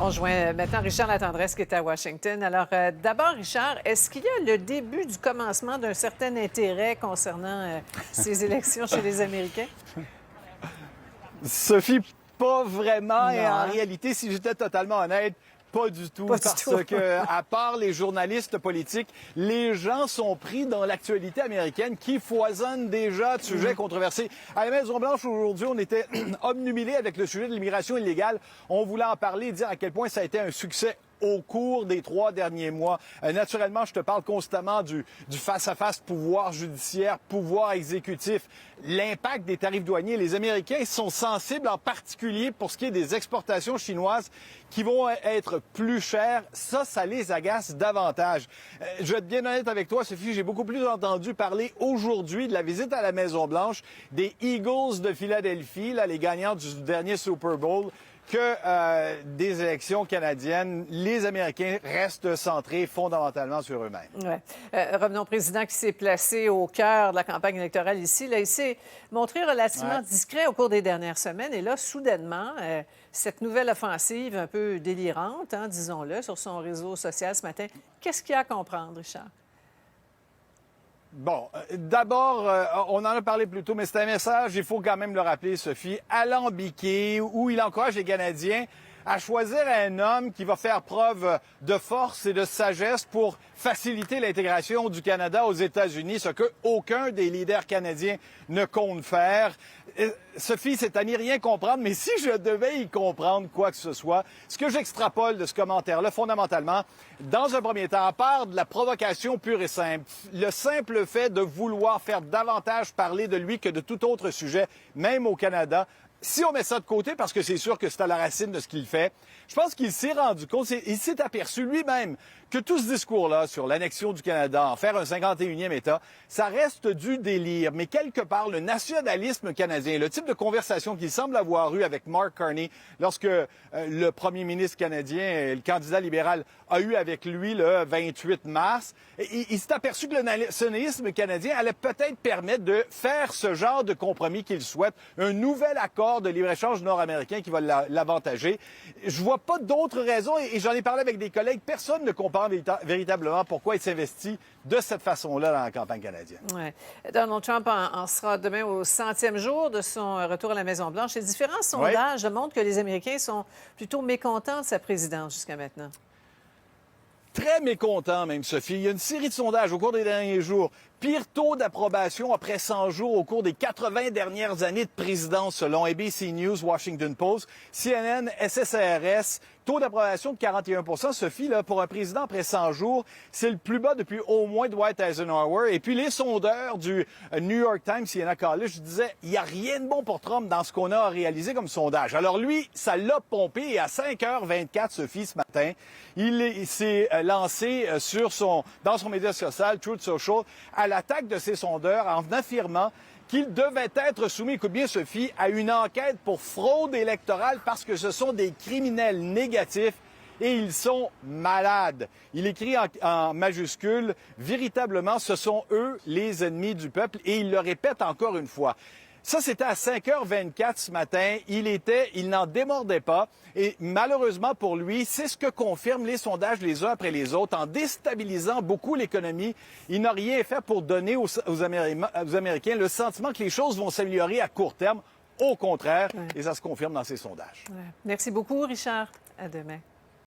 On joint maintenant Richard Latendresse qui est à Washington. Alors, d'abord, Richard, est-ce qu'il y a le début du commencement d'un certain intérêt concernant ces élections chez les Américains? Sophie, pas vraiment. Non, Et en hein? réalité, si j'étais totalement honnête, pas du tout. Pas du Parce tout. que, à part les journalistes politiques, les gens sont pris dans l'actualité américaine qui foisonne déjà de sujets controversés. À la Maison-Blanche, aujourd'hui, on était obnubilés avec le sujet de l'immigration illégale. On voulait en parler et dire à quel point ça a été un succès au cours des 3 derniers mois. Naturellement, je te parle constamment du face-à-face pouvoir judiciaire, pouvoir exécutif, l'impact des tarifs douaniers. Les Américains sont sensibles, en particulier pour ce qui est des exportations chinoises qui vont être plus chères. Ça les agace davantage. Je vais être bien honnête avec toi, Sophie, j'ai beaucoup plus entendu parler aujourd'hui de la visite à la Maison-Blanche des Eagles de Philadelphie, là, les gagnants du dernier Super Bowl, que des élections canadiennes. Les Américains restent centrés fondamentalement sur eux-mêmes. Ouais. Revenons au président qui s'est placé au cœur de la campagne électorale ici. Là, il s'est montré relativement discret au cours des dernières semaines. Et là, soudainement, cette nouvelle offensive un peu délirante, hein, disons-le, sur son réseau social ce matin, qu'est-ce qu'il y a à comprendre, Richard? Bon, d'abord, on en a parlé plus tôt, mais c'est un message, il faut quand même le rappeler, Sophie, alambiqué, où il encourage les Canadiens à choisir un homme qui va faire preuve de force et de sagesse pour faciliter l'intégration du Canada aux États-Unis, ce que aucun des leaders canadiens ne compte faire. Sophie, c'est à n'y rien comprendre, mais si je devais y comprendre quoi que ce soit, ce que j'extrapole de ce commentaire-là, fondamentalement, dans un premier temps, à part de la provocation pure et simple, le simple fait de vouloir faire davantage parler de lui que de tout autre sujet, même au Canada, si on met ça de côté, parce que c'est sûr que c'est à la racine de ce qu'il fait, je pense qu'il s'est rendu compte, il s'est aperçu lui-même que tout ce discours-là sur l'annexion du Canada, en faire un 51e État, ça reste du délire. Mais quelque part, le nationalisme canadien, le type de conversation qu'il semble avoir eu avec Mark Carney lorsque le premier ministre canadien, le candidat libéral, a eu avec lui le 28 mars, il s'est aperçu que le nationalisme canadien allait peut-être permettre de faire ce genre de compromis qu'il souhaite, un nouvel accord de libre-échange nord-américain qui va l'avantager. Je vois pas d'autres raisons, et j'en ai parlé avec des collègues, personne ne comprend véritablement pourquoi il s'investit de cette façon-là dans la campagne canadienne. Ouais. Donald Trump en sera demain au 100e jour de son retour à la Maison-Blanche. Les différents sondages montrent que les Américains sont plutôt mécontents de sa présidence jusqu'à maintenant. Très mécontent même, Sophie. Il y a une série de sondages au cours des derniers jours. Pire taux d'approbation après 100 jours au cours des 80 dernières années de présidence, selon ABC News, Washington Post, CNN, SSRS. Taux d'approbation de 41 Sophie, là, pour un président après 100 jours, c'est le plus bas depuis au moins Dwight Eisenhower. Et puis les sondeurs du New York Times, Siena College, disaient il n'y a rien de bon pour Trump dans ce qu'on a réalisé comme sondage. Alors lui, ça l'a pompé et à 5h24, Sophie, ce matin, il s'est lancé dans son média social, Truth Social, à l'attaque de ces sondeurs en affirmant qu'il devait être soumis, écoute bien Sophie, à une enquête pour fraude électorale parce que ce sont des criminels négatifs et ils sont malades. Il écrit en majuscule, véritablement, ce sont eux les ennemis du peuple et il le répète encore une fois. Ça, c'était à 5h24 ce matin. Il n'en démordait pas. Et malheureusement pour lui, c'est ce que confirment les sondages les uns après les autres. En déstabilisant beaucoup l'économie, il n'a rien fait pour donner aux Américains le sentiment que les choses vont s'améliorer à court terme. Au contraire, et ça se confirme dans ces sondages. Merci beaucoup, Richard. À demain.